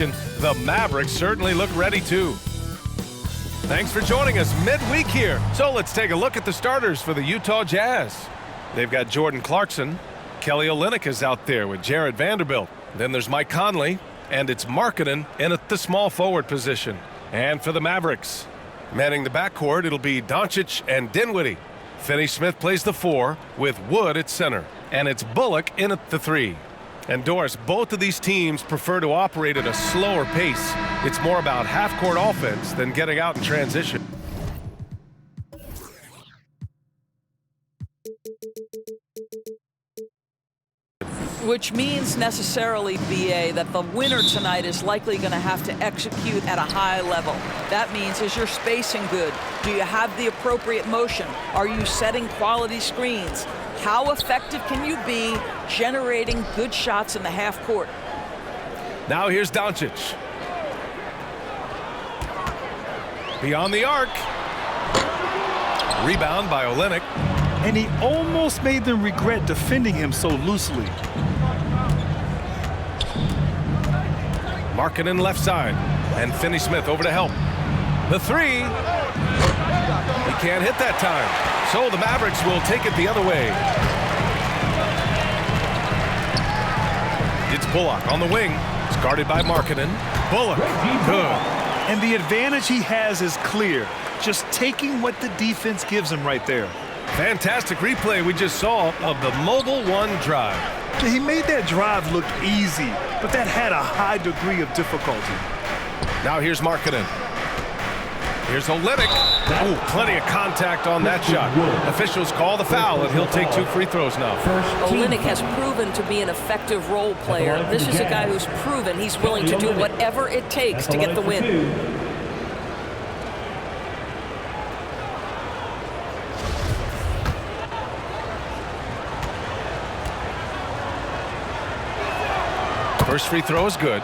The Mavericks certainly look ready too. Thanks for joining us midweek here. So let's take a look at the starters for the Utah Jazz. They've got Jordan Clarkson. Kelly Olynyk is out there with Jared Vanderbilt. Then there's Mike Conley, and it's Markkanen in at the small forward position. And for the Mavericks, manning the backcourt, it'll be Doncic and Dinwiddie. Finney Smith plays the 4 with Wood at center. And it's Bullock in at the 3. And Doris, both of these teams prefer to operate at a slower pace. It's more about half-court offense than getting out in transition. Which means necessarily, BA, that the winner tonight is likely going to have to execute at a high level. That means, is your spacing good? Do you have the appropriate motion? Are you setting quality screens? How effective can you be generating good shots in the half court? Now here's Doncic. Beyond the arc. Rebound by Olynyk. And he almost made them regret defending him so loosely. Markkanen left side. And Finney Smith over to help. The 3. He can't hit that time. So the Mavericks will take it the other way. It's Bullock on the wing. It's guarded by Markkanen. Bullock, good. And the advantage he has is clear. Just taking what the defense gives him right there. Fantastic replay we just saw of the Mobile One drive. He made that drive look easy, but that had a high degree of difficulty. Now here's Markkanen. Here's Olynyk. Ooh, plenty of contact on that shot. Officials call the foul, and he'll take 2 free throws now. Olynyk has proven to be an effective role player. This is a guy who's proven he's willing to do whatever it takes to get the win. First free throw is good.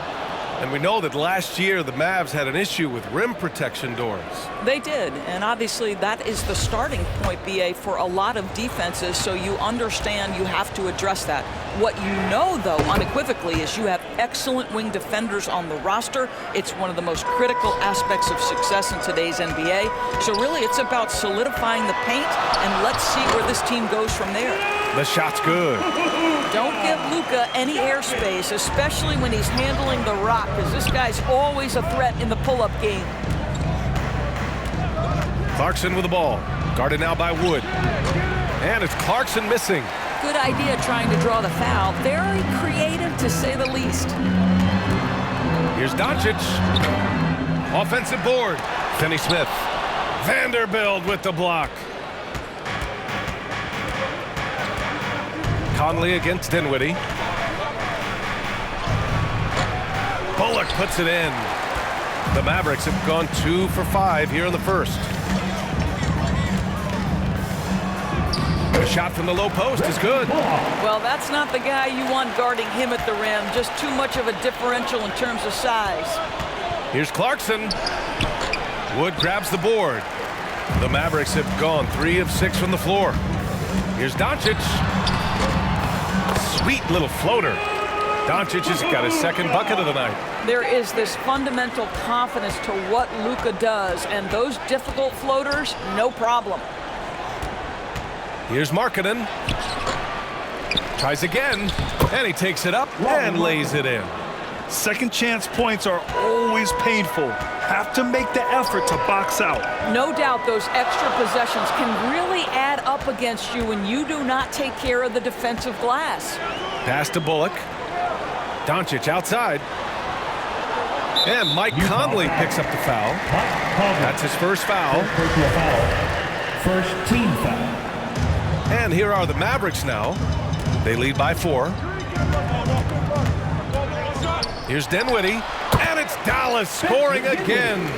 And we know that last year the Mavs had an issue with rim protection, Doris. They did, and obviously that is the starting point, BA, for a lot of defenses, so you understand you have to address that. What you know, though, unequivocally, is you have excellent wing defenders on the roster. It's one of the most critical aspects of success in today's NBA. So really, it's about solidifying the paint, and let's see where this team goes from there. The shot's good. Don't give Luka any airspace, especially when he's handling the rock, because this guy's always a threat in the pull-up game. Clarkson with the ball. Guarded now by Wood. And it's Clarkson missing. Good idea trying to draw the foul. Very creative, to say the least. Here's Doncic. Offensive board. Finney Smith. Vanderbilt with the block. Conley against Dinwiddie. Bullock puts it in. The Mavericks have gone 2 for 5 here in the first. A shot from the low post is good. Well, that's not the guy you want guarding him at the rim. Just too much of a differential in terms of size. Here's Clarkson. Wood grabs the board. The Mavericks have gone 3 of 6 from the floor. Here's Doncic. Sweet little floater. Doncic has got his second bucket of the night. There is this fundamental confidence to what Luka does, and those difficult floaters, no problem. Here's Markkanen. Tries again, and he takes it up and lays it in. Second chance points are always painful. Have to make the effort to box out. No doubt those extra possessions can really add up against you when you do not take care of the defensive glass. Pass to Bullock. Doncic outside. And Mike Conley picks up the foul. That's his first foul. First team foul. And here are the Mavericks now. They lead by 4. Here's Dinwiddie, and it's Dallas scoring again.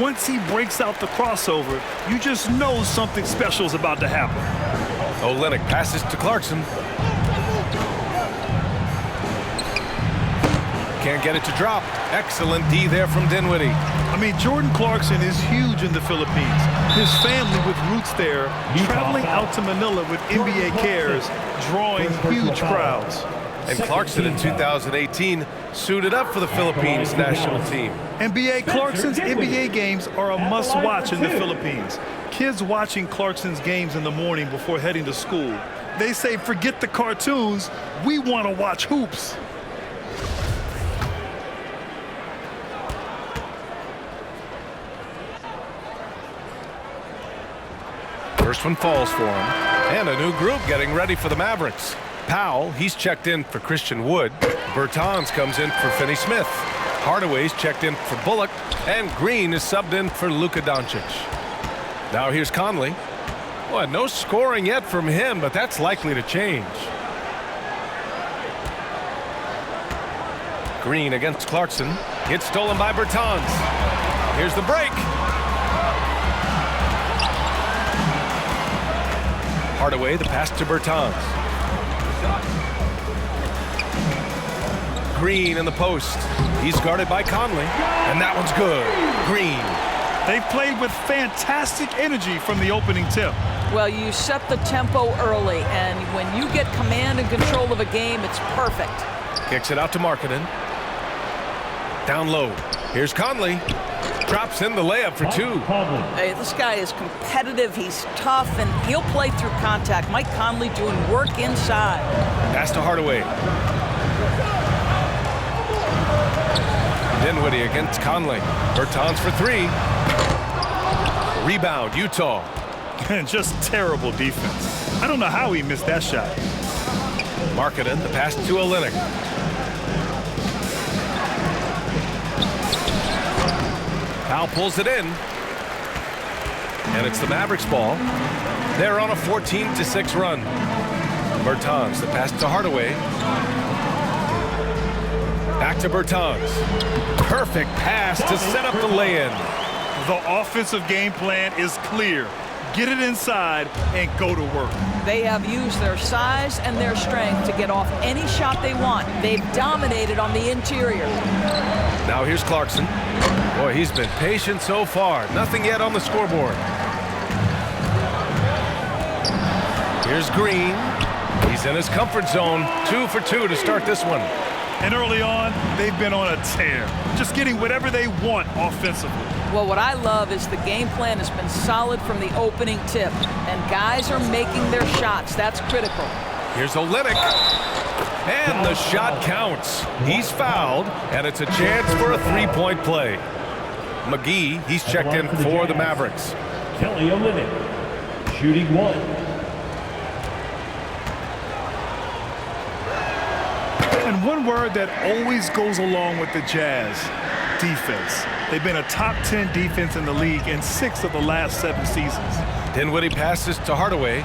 Once he breaks out the crossover, you just know something special is about to happen. Olynyk passes to Clarkson. Can't get it to drop. Excellent D there from Dinwiddie. I mean, Jordan Clarkson is huge in the Philippines. His family with roots there, traveling out to Manila with NBA cares, drawing huge crowds. And Clarkson in 2018 suited up for the Philippines national team. NBA Clarkson's NBA games are a must-watch in the Philippines. Kids watching Clarkson's games in the morning before heading to school. They say, forget the cartoons, we want to watch hoops. First one falls for him. And a new group getting ready for the Mavericks. Powell, he's checked in for Christian Wood. Bertans comes in for Finney Smith. Hardaway's checked in for Bullock. And Green is subbed in for Luka Doncic. Now here's Conley. Well, no scoring yet from him, but that's likely to change. Green against Clarkson. Gets stolen by Bertans. Here's the break. Hardaway, the pass to Bertans. Green in the post. He's guarded by Conley. And that one's good. Green. They played with fantastic energy from the opening tip. Well, you set the tempo early, and when you get command and control of a game, it's perfect. Kicks it out to Markkanen. Down low. Here's Conley. Drops in the layup for two. Hey, this guy is competitive, he's tough, and he'll play through contact. Mike Conley doing work inside. Pass to Hardaway. Dinwiddie against Conley. Bertans for three. Rebound, Utah. Just terrible defense. I don't know how he missed that shot. Markkanen, the pass to Olynyk. Powell pulls it in. And it's the Mavericks ball. They're on a 14-6 run. Bertans, the pass to Hardaway. Back to Bertans. Perfect pass to set up the lay-in. The offensive game plan is clear. Get it inside and go to work. They have used their size and their strength to get off any shot they want. They've dominated on the interior. Now here's Clarkson. Boy, he's been patient so far. Nothing yet on the scoreboard. Here's Green. He's in his comfort zone. 2 for 2 to start this one. And early on, they've been on a tear. Just getting whatever they want offensively. Well, what I love is the game plan has been solid from the opening tip. And guys are making their shots. That's critical. Here's Olynyk. And the shot counts. He's fouled, and it's a chance for a three-point play. McGee, he's checked in for the Mavericks. Kelly Olynyk, shooting one. And one word that always goes along with the Jazz, defense. They've been a top 10 defense in the league in 6 of the last 7 seasons. Dinwiddie passes to Hardaway,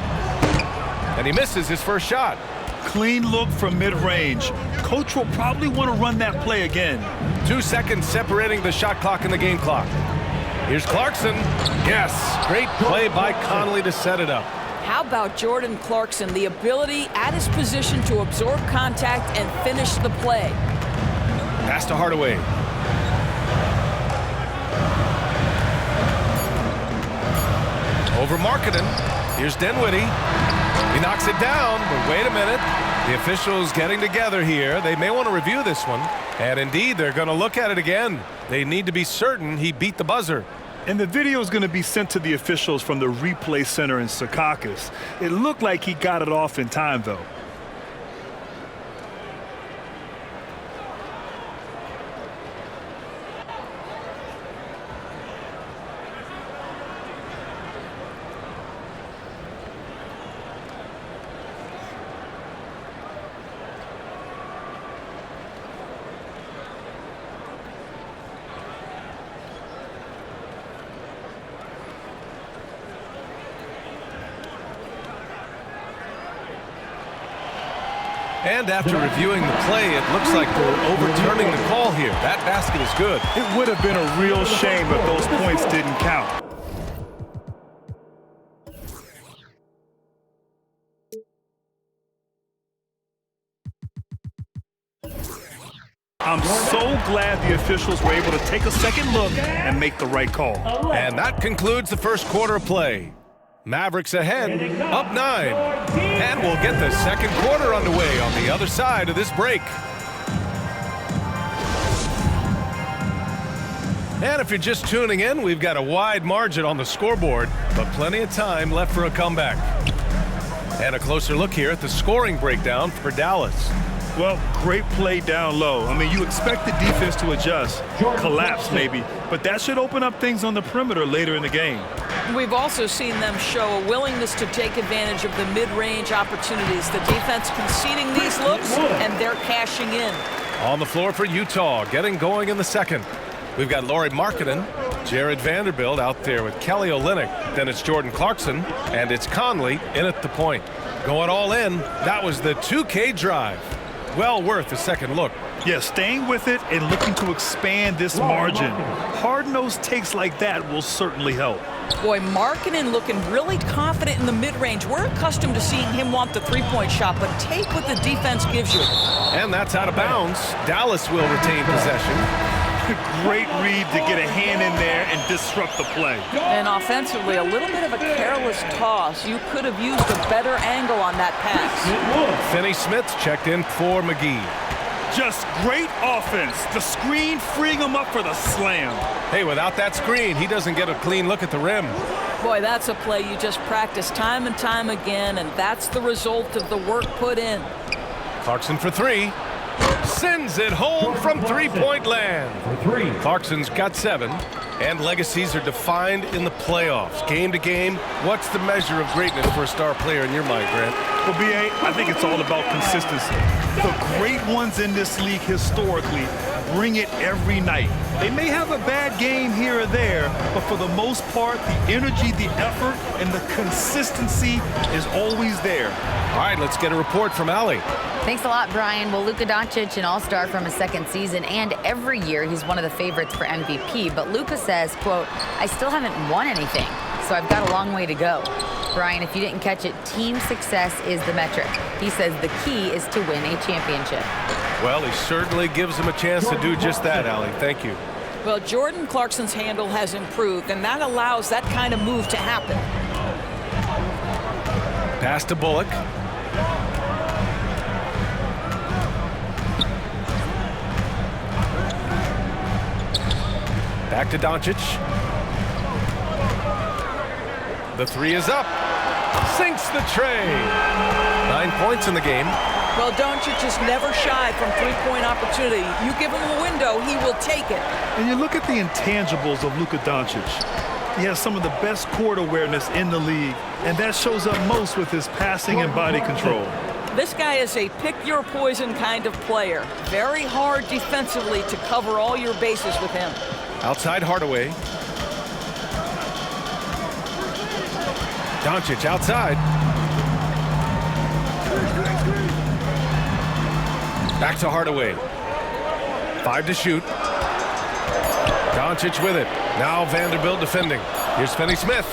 and he misses his first shot. Clean look from mid-range. Coach will probably want to run that play again. 2 seconds separating the shot clock and the game clock. Here's Clarkson. Yes, great play by Conley to set it up. How about Jordan Clarkson, the ability at his position to absorb contact and finish the play. Pass to Hardaway. Over Markkanen. Here's Dinwiddie. He knocks it down, but wait a minute. The officials getting together here. They may want to review this one. And indeed, they're going to look at it again. They need to be certain he beat the buzzer. And the video is going to be sent to the officials from the replay center in Secaucus. It looked like he got it off in time, though. And after reviewing the play, it looks like they're overturning the call here. That basket is good. It would have been a real shame if those points didn't count. I'm so glad the officials were able to take a second look and make the right call. And that concludes the first quarter of play. Mavericks ahead, up 9. And we'll get the second quarter underway on the other side of this break. And if you're just tuning in, we've got a wide margin on the scoreboard, but plenty of time left for a comeback. And a closer look here at the scoring breakdown for Dallas. Well, great play down low. I mean, you expect the defense to adjust, collapse maybe, but that should open up things on the perimeter later in the game. We've also seen them show a willingness to take advantage of the mid-range opportunities. The defense conceding these looks, and they're cashing in. On the floor for Utah, getting going in the second. We've got Lauri Markkanen, Jared Vanderbilt out there with Kelly Olynyk. Then it's Jordan Clarkson, and it's Conley in at the point. Going all in, that was the 2K drive. Well worth a second look. Yeah, staying with it and looking to expand this margin. Hard-nosed takes like that will certainly help. Boy, Markkanen looking really confident in the mid-range. We're accustomed to seeing him want the three-point shot, but take what the defense gives you. And that's out of bounds. Dallas will retain possession. Great read to get a hand in there and disrupt the play. And offensively, a little bit of a careless toss. You could have used a better angle on that pass. Finney Smith checked in for McGee. Just great offense. The screen freeing him up for the slam. Hey, without that screen, he doesn't get a clean look at the rim. Boy, that's a play you just practice time and time again, and that's the result of the work put in. Clarkson for 3. Sends it home from three-point land. Clarkson's got 7, and legacies are defined in the playoffs. Game to game, what's the measure of greatness for a star player in your mind, Grant? Well, B.A., I think it's all about consistency. The great ones in this league historically bring it every night. They may have a bad game here or there, but for the most part, the energy, the effort, and the consistency is always there. All right, let's get a report from Allie. Thanks a lot, Brian. Well, Luka Doncic, an all-star from his second season, and every year he's one of the favorites for MVP. But Luka says, quote, "I still haven't won anything, so I've got a long way to go." Brian, if you didn't catch it, team success is the metric. He says the key is to win a championship. Well, he certainly gives him a chance to do just that, Allie. Thank you. Well, Jordan Clarkson's handle has improved, and that allows that kind of move to happen. Pass to Bullock. Back to Doncic. The 3 is up. Sinks the tray. 9 points in the game. Well, Doncic is never shy from three-point opportunity. You give him a window, he will take it. And you look at the intangibles of Luka Doncic. He has some of the best court awareness in the league, and that shows up most with his passing and body control. This guy is a pick-your-poison kind of player. Very hard defensively to cover all your bases with him. Outside Hardaway. Doncic outside. Back to Hardaway. 5 to shoot. Doncic with it. Now Vanderbilt defending. Here's Finney Smith.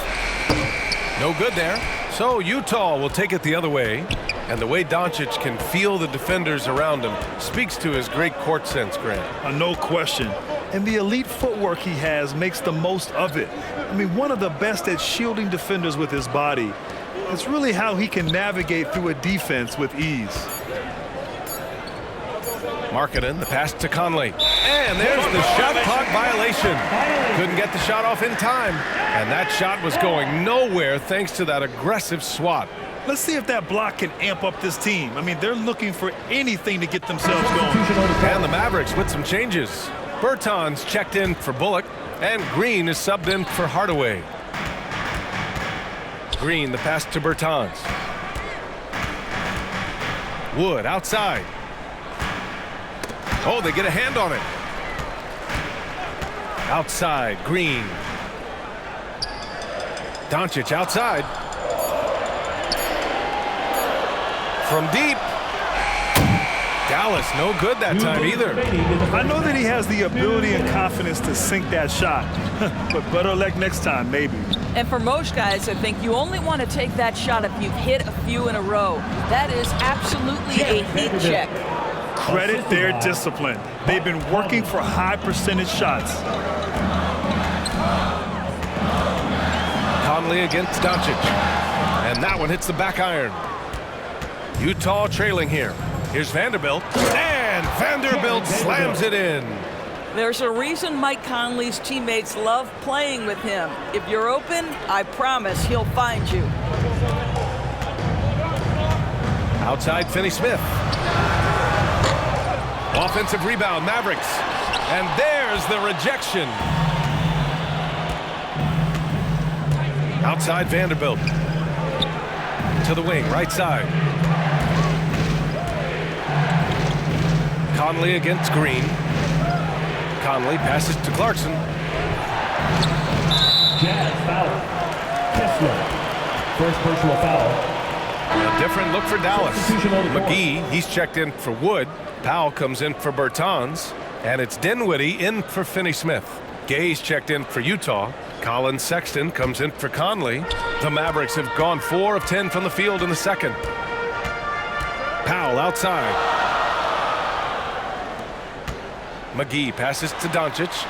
No good there. So Utah will take it the other way. And the way Doncic can feel the defenders around him speaks to his great court sense, Grant. No question. And the elite footwork he has makes the most of it. I mean, one of the best at shielding defenders with his body. It's really how he can navigate through a defense with ease. Markkanen, the pass to Conley. And there's the shot clock violation. Couldn't get the shot off in time. And that shot was going nowhere thanks to that aggressive swat. Let's see if that block can amp up this team. I mean, they're looking for anything to get themselves going. And the Mavericks with some changes. Bertans checked in for Bullock, and Green is subbed in for Hardaway. Green, the pass to Bertans. Wood outside. Oh, they get a hand on it. Outside, Green. Doncic outside. From deep. Dallas, no good that time either. I know that he has the ability and confidence to sink that shot, but better luck next time, maybe. And for most guys, I think you only want to take that shot if you've hit a few in a row. That is absolutely a heat check. Credit their discipline. They've been working for high percentage shots. Conley against Doncic. And that one hits the back iron. Utah trailing here. Here's Vanderbilt. And Vanderbilt slams it in. There's a reason Mike Conley's teammates love playing with him. If you're open, I promise he'll find you. Outside Finney-Smith. Offensive rebound, Mavericks. And there's the rejection. Outside Vanderbilt. To the wing, right side. Conley against Green. Conley passes to Clarkson. Jazz foul. Kessler. First personal foul. A different look for Dallas. Substitution on the court. McGee, he's checked in for Wood. Powell comes in for Bertans. And it's Dinwiddie in for Finney-Smith. Gay's checked in for Utah. Colin Sexton comes in for Conley. The Mavericks have gone 4 of 10 from the field in the second. Powell outside. McGee passes to Doncic.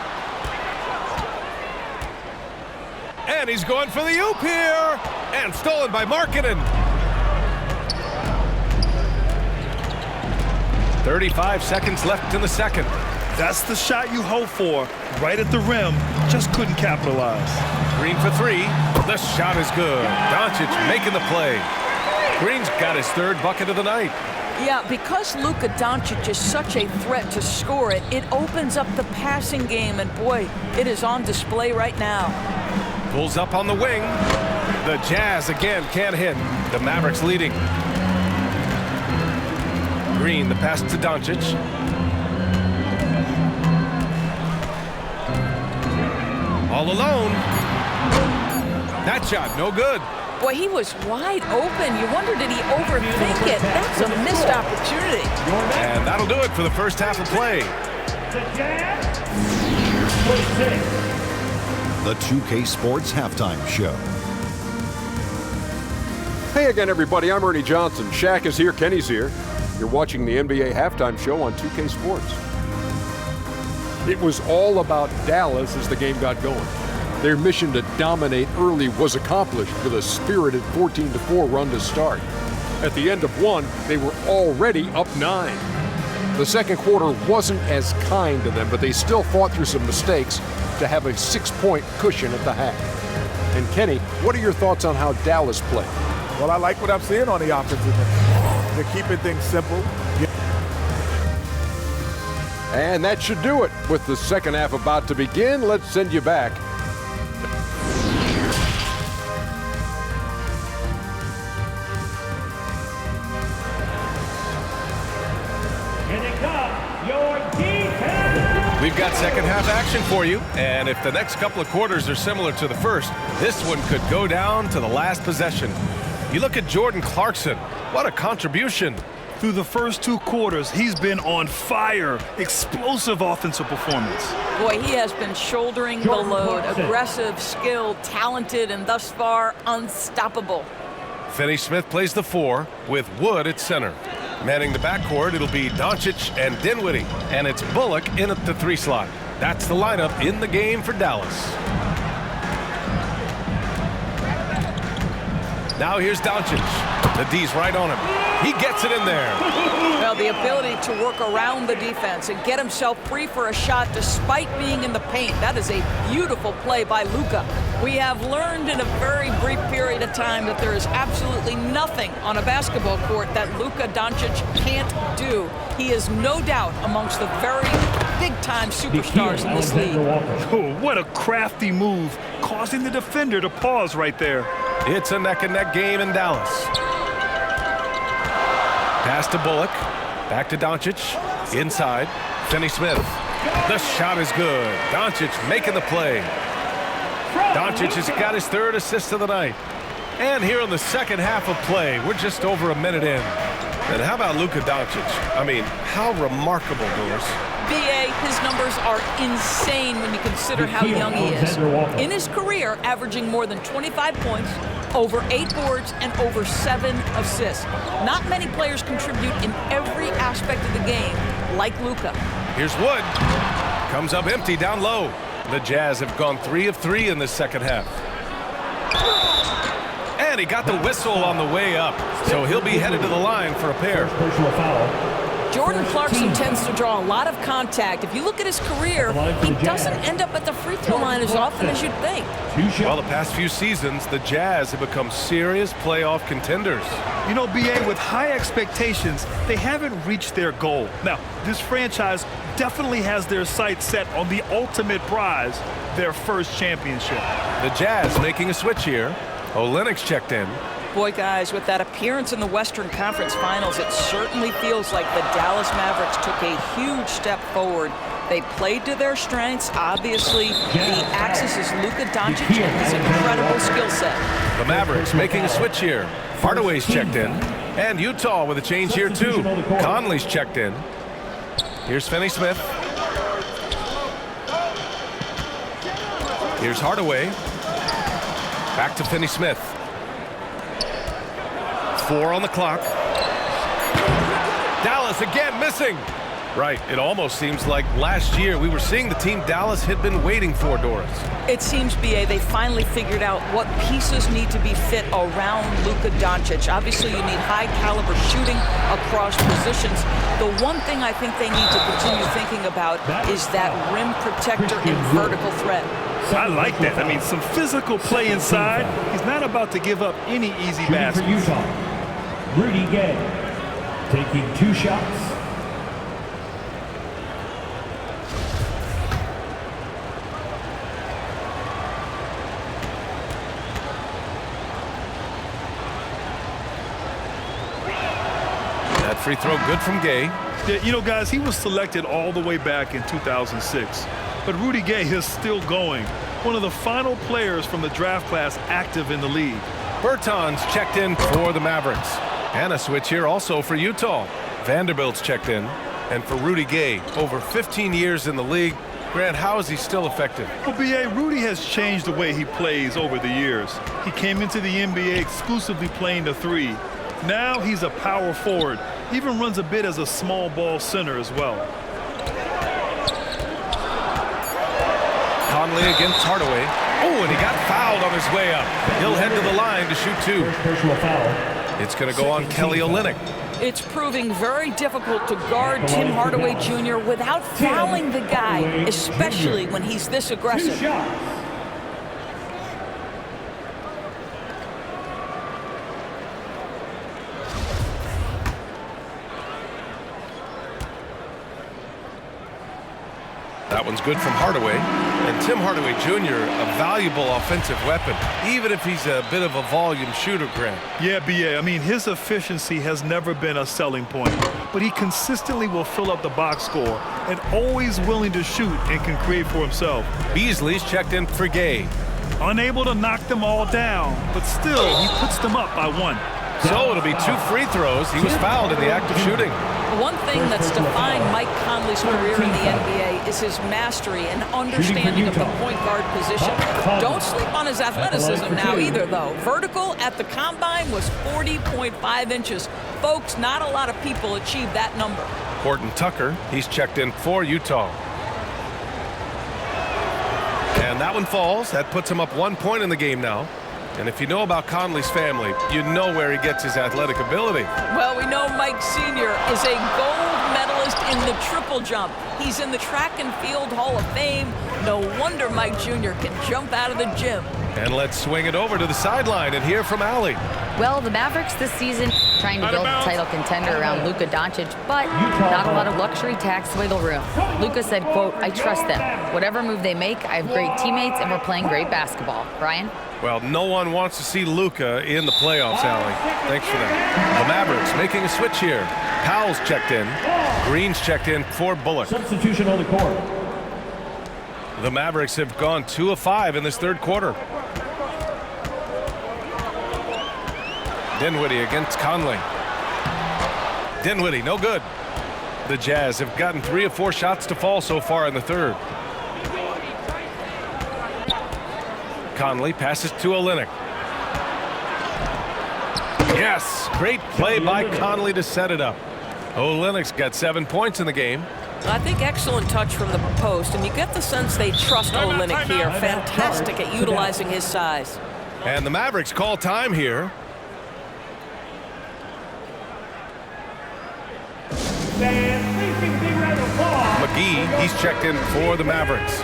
And he's going for the oop here. And stolen by Markkanen. 35 seconds left in the second. That's the shot you hope for. Right at the rim. Just couldn't capitalize. Green for 3. The shot is good. Doncic making the play. Green's got his 3rd bucket of the night. Yeah, because Luka Doncic is such a threat to score it, it opens up the passing game, and boy, it is on display right now. Pulls up on the wing. The Jazz again can't hit. The Mavericks leading. Green, the pass to Doncic. All alone. That shot, no good. Boy, he was wide open. You wonder, did he overthink it? That's a missed opportunity. And that'll do it for the first half of play. The 2K Sports Halftime Show. Hey again, everybody. I'm Ernie Johnson. Shaq is here. Kenny's here. You're watching the NBA Halftime Show on 2K Sports. It was all about Dallas as the game got going. Their mission to dominate early was accomplished with a spirited 14-4 run to start. At the end of one, they were already up 9. The second quarter wasn't as kind to them, but they still fought through some mistakes to have a 6-point cushion at the half. And Kenny, what are your thoughts on how Dallas played? Well, I like what I'm seeing on the offensive end. They're keeping things simple. And that should do it. With the second half about to begin, let's send you back. We've got second half action for you, and if the next couple of quarters are similar to the first, this one could go down to the last possession. You look at Jordan Clarkson. What a contribution. Through the first 2 quarters, he's been on fire. Explosive offensive performance. Boy, he has been shouldering the load. Aggressive, skilled, talented, and thus far unstoppable. Finney-Smith plays the 4 with Wood at center. Manning the backcourt, it'll be Doncic and Dinwiddie. And it's Bullock in at the 3 slot. That's the lineup in the game for Dallas. Now here's Doncic. The D's right on him. He gets it in there. Well, the ability to work around the defense and get himself free for a shot despite being in the paint. That is a beautiful play by Luka. We have learned in a very brief period of time that there is absolutely nothing on a basketball court that Luka Doncic can't do. He is no doubt amongst the very big-time superstars in this league. Oh, what a crafty move, causing the defender to pause right there. It's a neck-and-neck game in Dallas. Pass to Bullock. Back to Doncic. Inside. Finney-Smith. The shot is good. Doncic making the play. Doncic has got his 3rd assist of the night. And here in the second half of play, we're just over a minute in. And how about Luka Doncic? I mean, how remarkable, Doris. BA, his numbers are insane when you consider how young he is. In his career, averaging more than 25 points, over 8 boards, and over 7 assists. Not many players contribute in every aspect of the game like Luka. Here's Wood. Comes up empty down low. The Jazz have gone 3 of 3 in this second half. And he got the whistle on the way up, so he'll be headed to the line for a pair. Personal foul. Jordan Clarkson tends to draw a lot of contact. If you look at his career, he doesn't end up at the free throw line as often as you'd think. Well, the past few seasons, the Jazz have become serious playoff contenders. You know, BA, with high expectations, they haven't reached their goal. Now, this franchise definitely has their sights set on the ultimate prize, their first championship. The Jazz making a switch here. Olynyk's checked in. Boy, guys, with that appearance in the Western Conference Finals, it certainly feels like the Dallas Mavericks took a huge step forward. They played to their strengths. Obviously, the axis is Luka Doncic and his incredible skill set. The Mavericks making a switch here. Hardaway's checked in. And Utah with a change here, too. Conley's checked in. Here's Finney-Smith. Here's Hardaway. Back to Finney-Smith. 4 on the clock. Dallas again missing. Right, it almost seems like last year we were seeing the team Dallas had been waiting for, Doris. It seems, BA, they finally figured out what pieces need to be fit around Luka Doncic. Obviously, you need high-caliber shooting across positions. The one thing I think they need to continue thinking about is that rim protector and vertical threat. I like that. I mean, some physical play inside. He's not about to give up any easy baskets. For Utah, Rudy Gay taking 2 shots. That free throw good from Gay. Yeah, you know, guys, he was selected all the way back in 2006. But Rudy Gay is still going. One of the final players from the draft class active in the league. Bertans checked in for the Mavericks. And a switch here also for Utah. Vanderbilt's checked in. And for Rudy Gay, over 15 years in the league. Grant, how is he still effective? Well, B.A., Rudy has changed the way he plays over the years. He came into the NBA exclusively playing the 3. Now he's a power forward. Even runs a bit as a small ball center as well. Conley against Hardaway. Oh, and he got fouled on his way up. He'll head to the line to shoot 2. Personal foul. It's going to go on Kelly Olynyk. It's proving very difficult to guard Tim Hardaway Jr. without fouling the guy, especially when he's this aggressive. 2 shots. That one's good from Hardaway. And Tim Hardaway Jr., a valuable offensive weapon, even if he's a bit of a volume shooter, Grant. Yeah, B.A., I mean, his efficiency has never been a selling point, but he consistently will fill up the box score and always willing to shoot and can create for himself. Beasley's checked in for Gay. Unable to knock them all down, but still, he puts them up by 1. So it'll be 2 free throws. He was fouled in the act of shooting. One thing that's defined Mike Conley's career in the NBA is his mastery and understanding of the point guard position. Don't sleep on his athleticism now either, though. Vertical at the combine was 40.5 inches. Folks, not a lot of people achieve that number. Horton Tucker, he's checked in for Utah. And that one falls. That puts him up 1 point in the game now. And if you know about Conley's family, you know where he gets his athletic ability. Well, we know Mike Sr. is a gold medalist in the triple jump. He's in the track and field Hall of Fame. No wonder Mike Jr. can jump out of the gym. And let's swing it over to the sideline and hear from Allie. Well, the Mavericks this season trying to build a title contender around Luka Doncic, but not a lot of luxury tax wiggle room. Luka said, quote, "I trust them. Whatever move they make, I have great teammates and we're playing great basketball." Brian? Well, no one wants to see Luka in the playoffs, Allie. Thanks for that. The Mavericks making a switch here. Powell's checked in. Green's checked in for Bullock. Substitution on the court. The Mavericks have gone 2 of 5 in this third quarter. Dinwiddie against Conley. Dinwiddie, no good. The Jazz have gotten 3 of 4 shots to fall so far in the third. Conley passes to Olynyk. Yes, great play by Conley to set it up. Olynyk's got 7 points in the game. I think excellent touch from the post, and you get the sense they trust Olynyk here. Fantastic at utilizing his size. And the Mavericks call time here. McGee, he's checked in for the Mavericks.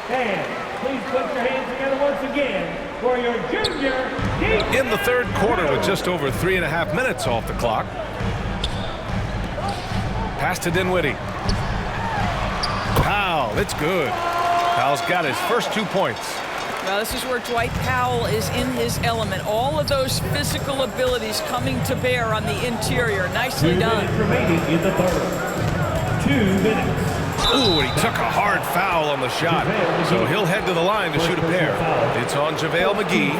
And please put your hands together once again for your junior. In the third quarter with just over 3.5 minutes off the clock. Pass to Dinwiddie. Powell, it's good. Powell's got his first 2 points. Well, this is where Dwight Powell is in his element. All of those physical abilities coming to bear on the interior. Nicely 2 done. minutes remaining in the third. 2 minutes. Ooh, and he took a hard foul on the shot. So he'll head to the line to shoot a pair. It's on JaVale McGee.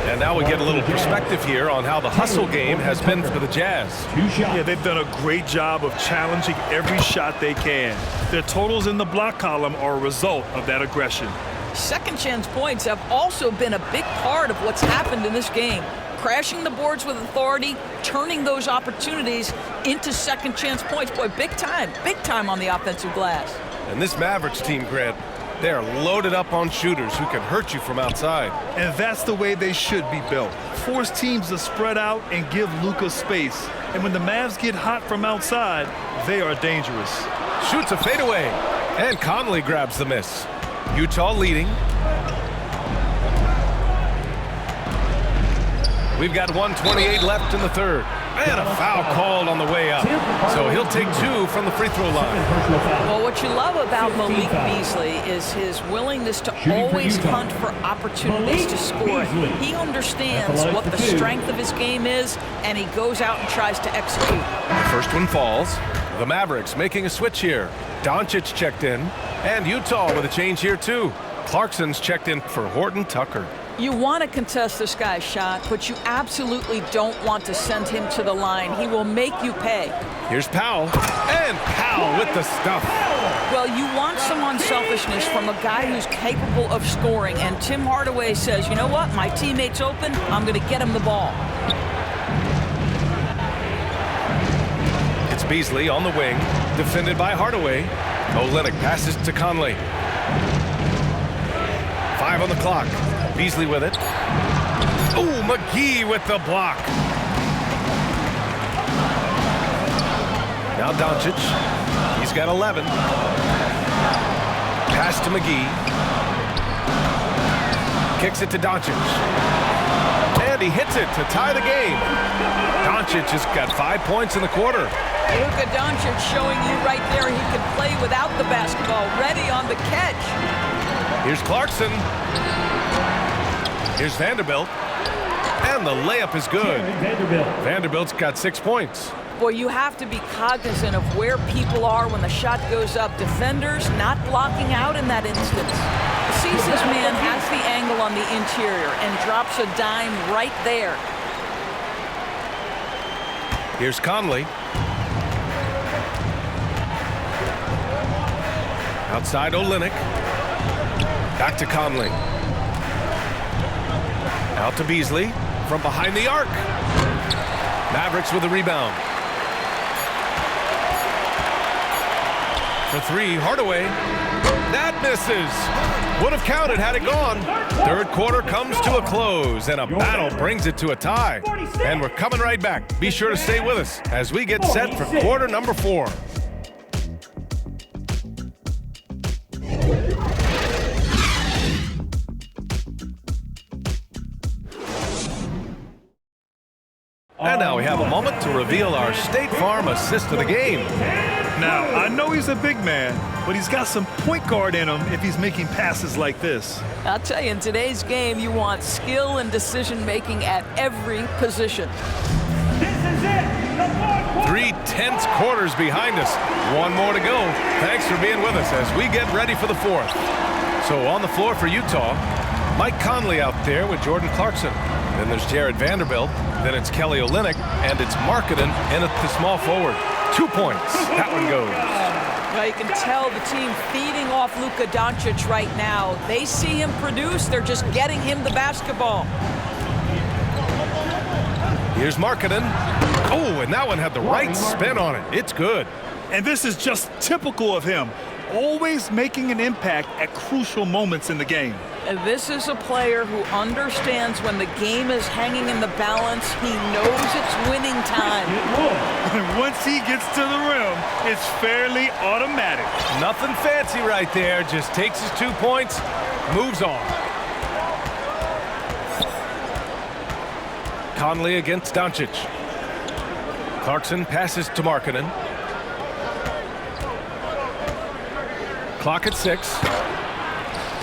And now we get a little perspective here on how the hustle game has been for the Jazz. Yeah, they've done a great job of challenging every shot they can. Their totals in the block column are a result of that aggression. Second chance points have also been a big part of what's happened in this game. Crashing the boards with authority, turning those opportunities into second chance points. Boy, big time on the offensive glass. And this Mavericks team, Grant, they're loaded up on shooters who can hurt you from outside. And that's the way they should be built. Force teams to spread out and give Luka space. And when the Mavs get hot from outside, they are dangerous. Shoots a fadeaway, and Conley grabs the miss. Utah leading. We've got 1:28 left in the third. And a foul called on the way up. So he'll take 2 from the free throw line. Well, what you love about Malik Beasley is his willingness to always hunt for opportunities to score. He understands what the strength of his game is, and he goes out and tries to execute. The first one falls. The Mavericks making a switch here. Doncic checked in, and Utah with a change here too. Clarkson's checked in for Horton Tucker. You want to contest this guy's shot, but you absolutely don't want to send him to the line. He will make you pay. Here's Powell, and Powell with the stuff. Well, you want some unselfishness from a guy who's capable of scoring, and Tim Hardaway says, you know what, my teammate's open, I'm going to get him the ball. It's Beasley on the wing, defended by Hardaway. Olynyk passes to Conley. 5 on the clock. Beasley with it. Ooh, McGee with the block. Now Doncic. He's got 11. Pass to McGee. Kicks it to Doncic. And he hits it to tie the game. Doncic has got 5 points in the quarter. Luka Doncic showing you right there he can play without the basketball. Ready on the catch. Here's Clarkson. Here's Vanderbilt. And the layup is good. Vanderbilt's got 6 points. Boy, you have to be cognizant of where people are when the shot goes up. Defenders not blocking out in that instance. Sees his man, has the angle on the interior, and drops a dime right there. Here's Conley. Outside Olynyk. Back to Conley. Out to Beasley from behind the arc. Mavericks with a rebound. For 3, Hardaway. That misses. Would have counted had it gone. Third quarter comes to a close, and a battle brings it to a tie. And we're coming right back. Be sure to stay with us as we get set for quarter number 4. And now we have a moment to reveal our State Farm assist of the game. Now, I know he's a big man, but he's got some point guard in him if he's making passes like this. I'll tell you, in today's game, you want skill and decision-making at every position. This is it. 3 tense quarters behind us. 1 more to go. Thanks for being with us as we get ready for the 4th. So on the floor for Utah, Mike Conley out there with Jordan Clarkson. Then there's Jared Vanderbilt. Then it's Kelly Olynyk, and it's Markkanen in at the small forward. 2 points. That one goes. Well, you can tell the team feeding off Luka Doncic right now. They see him produce. They're just getting him the basketball. Here's Markkanen. Oh, and that one had the right spin on it. It's good. And this is just typical of him. always making an impact at crucial moments in the game. And this is a player who understands when the game is hanging in the balance. He knows it's winning time. And once he gets to the rim, it's fairly automatic. Nothing fancy right there. Just takes his 2 points, moves on. Conley against Doncic. Clarkson passes to Markkanen. Clock at 6.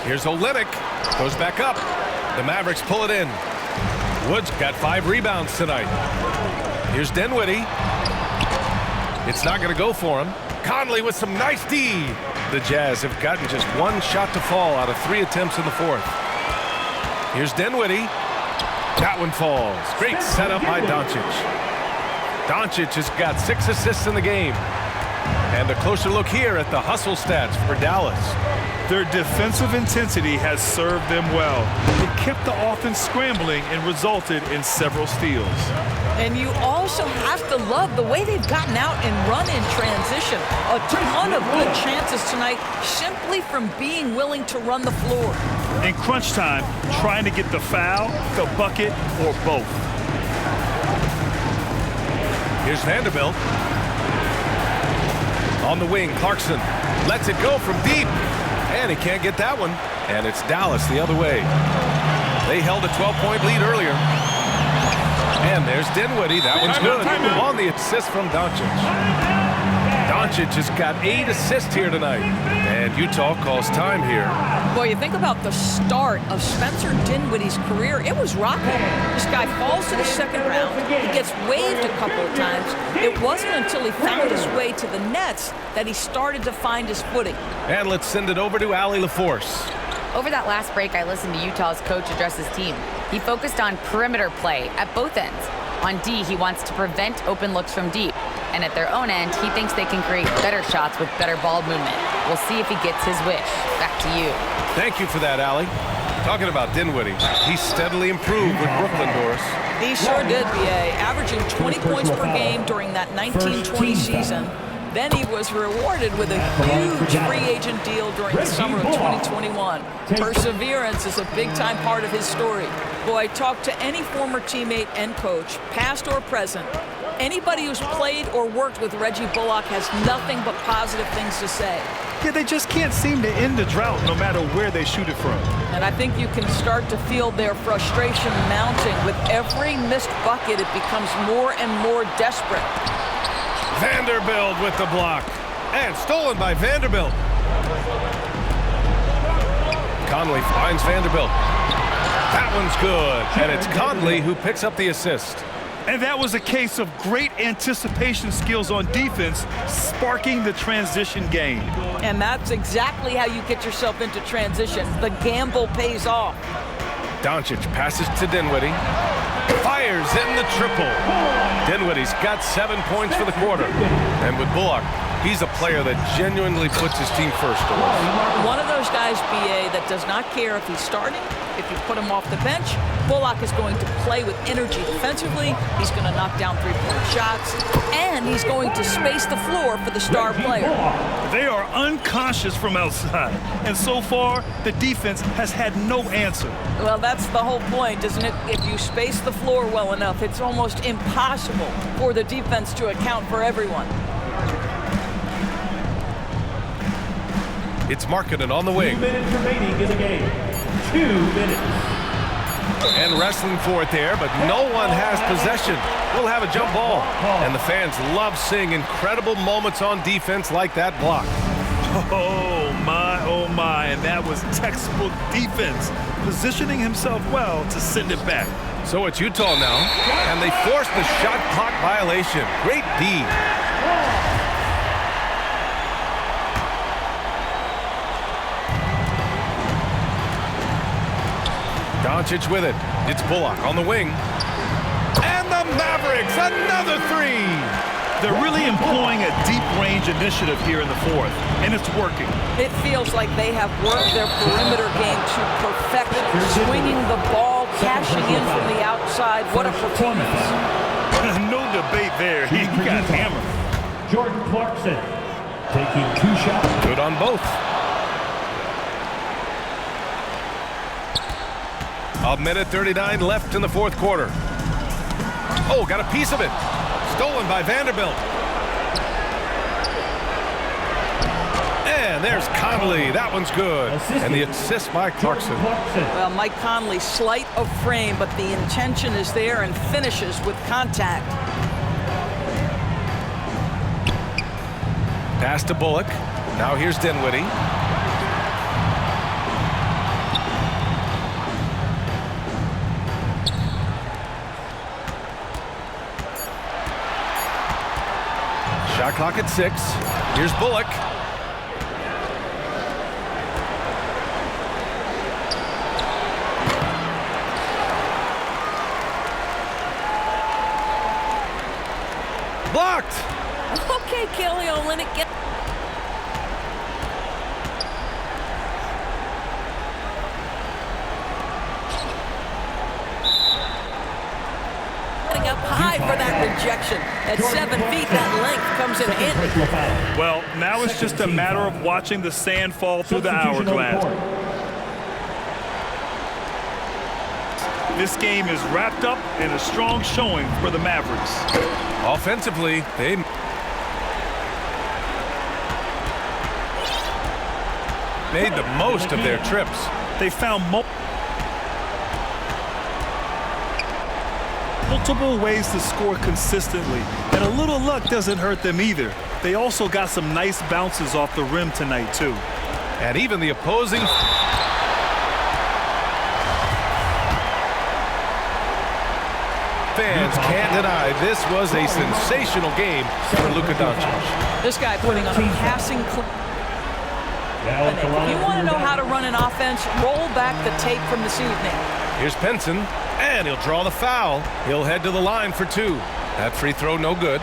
Here's Olynyk. Goes back up. The Mavericks pull it in. Woods got 5 rebounds tonight. Here's Dinwiddie. It's not going to go for him. Conley with some nice D. The Jazz have gotten just 1 shot to fall out of 3 attempts in the 4th. Here's Dinwiddie. That one falls. Great setup by Doncic. Doncic has got 6 assists in the game. And a closer look here at the hustle stats for Dallas. Their defensive intensity has served them well. It kept the offense scrambling and resulted in several steals. And you also have to love the way they've gotten out and run in transition. A ton of good chances tonight simply from being willing to run the floor. In crunch time, trying to get the foul, the bucket, or both. Here's Vanderbilt. On the wing, Clarkson lets it go from deep. And he can't get that one. And it's Dallas the other way. They held a 12-point lead earlier. And there's Dinwiddie. That one's good. On the assist from Doncic. Doncic has got 8 assists here tonight. And Utah calls time here. Boy, you think about the start of Spencer Dinwiddie's career. It was rocky. This guy falls to the second round. He gets waived a couple of times. It wasn't until he found his way to the Nets that he started to find his footing. And let's send it over to Allie LaForce. Over that last break, I listened to Utah's coach address his team. He focused on perimeter play at both ends. On D, he wants to prevent open looks from deep. And at their own end, he thinks they can create better shots with better ball movement. We'll see if he gets his wish. Back to you. Thank you for that, Allie. Talking about Dinwiddie, he steadily improved with Brooklyn, Doris. He sure did, B.A., averaging 20 points per game during that 1920 season. Then he was rewarded with a huge free agent deal during the summer of 2021. Perseverance is a big-time part of his story. Boy, talk to any former teammate and coach, past or present. Anybody who's played or worked with Reggie Bullock has nothing but positive things to say. Yeah, they just can't seem to end the drought no matter where they shoot it from. And I think you can start to feel their frustration mounting. With every missed bucket, it becomes more and more desperate. Vanderbilt with the block. And stolen by Vanderbilt. Conley finds Vanderbilt. That one's good. And it's Conley who picks up the assist. And that was a case of great anticipation skills on defense, sparking the transition game. And that's exactly how you get yourself into transition. The gamble pays off. Doncic passes to Dinwiddie. Fires in the triple. Dinwiddie's got 7 points for the quarter. And with Bullock, he's a player that genuinely puts his team first. One of those guys, B.A., that does not care if he's starting, if you put him off the bench. Bullock is going to play with energy defensively. He's going to knock down three-point shots. And he's going to space the floor for the star player. They are unconscious from outside. And so far, the defense has had no answer. Well, that's the whole point, isn't it? If you space the floor well enough, it's almost impossible for the defense to account for everyone. It's Markkanen on the wing. 2 minutes remaining in the game. 2 minutes. And wrestling for it there, but no one has possession. We'll have a jump ball. And the fans love seeing incredible moments on defense like that block. Oh my, and that was textbook defense, positioning himself well to send it back. So it's Utah now, and they forced the shot clock violation. Great D. Doncic with it. It's Bullock on the wing. And the Mavericks, another three. They're really employing a deep range initiative here in the fourth, and it's working. It feels like they have worked their perimeter game to perfection, swinging the ball, cashing in from the outside. What a performance. No debate there. He got hammered. Jordan Clarkson taking 2 shots. Good on both. A minute 39 left in the fourth quarter. Oh, got a piece of it. Stolen by Vanderbilt. And there's Conley. That one's good. And the assist by Clarkson. Well, Mike Conley, slight of frame, but the intention is there and finishes with contact. Pass to Bullock. Now here's Dinwiddie. Shot clock at 6. Here's Bullock. Blocked. Okay, Kelly Olynyk. Getting up high for that rejection. At 7 feet, that length comes in handy. Well, now it's just a matter of watching the sand fall through the hourglass. This game is wrapped up in a strong showing for the Mavericks. Offensively, they made the most of their trips. They found multiple ways to score consistently, and a little luck doesn't hurt them either. They also got some nice bounces off the rim tonight, too. And even the opposing fans can't deny this was a sensational game for Luka Doncic. This guy putting on a passing clip. If you want to know how to run an offense, roll back the tape from this evening. Here's Pinson, and he'll draw the foul. He'll head to the line for 2. That free throw no good,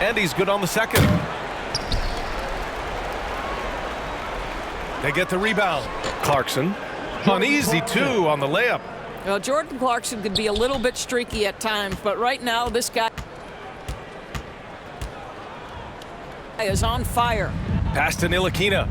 and he's good on the second. They get the rebound. Clarkson, an easy 2 on the layup. Well, Jordan Clarkson could be a little bit streaky at times, but right now this guy is on fire. Pass to Ntilikina.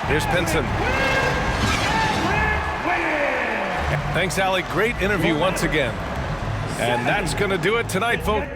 Here's Pinson. Thanks, Allie. Great interview once again. And that's going to do it tonight, folks.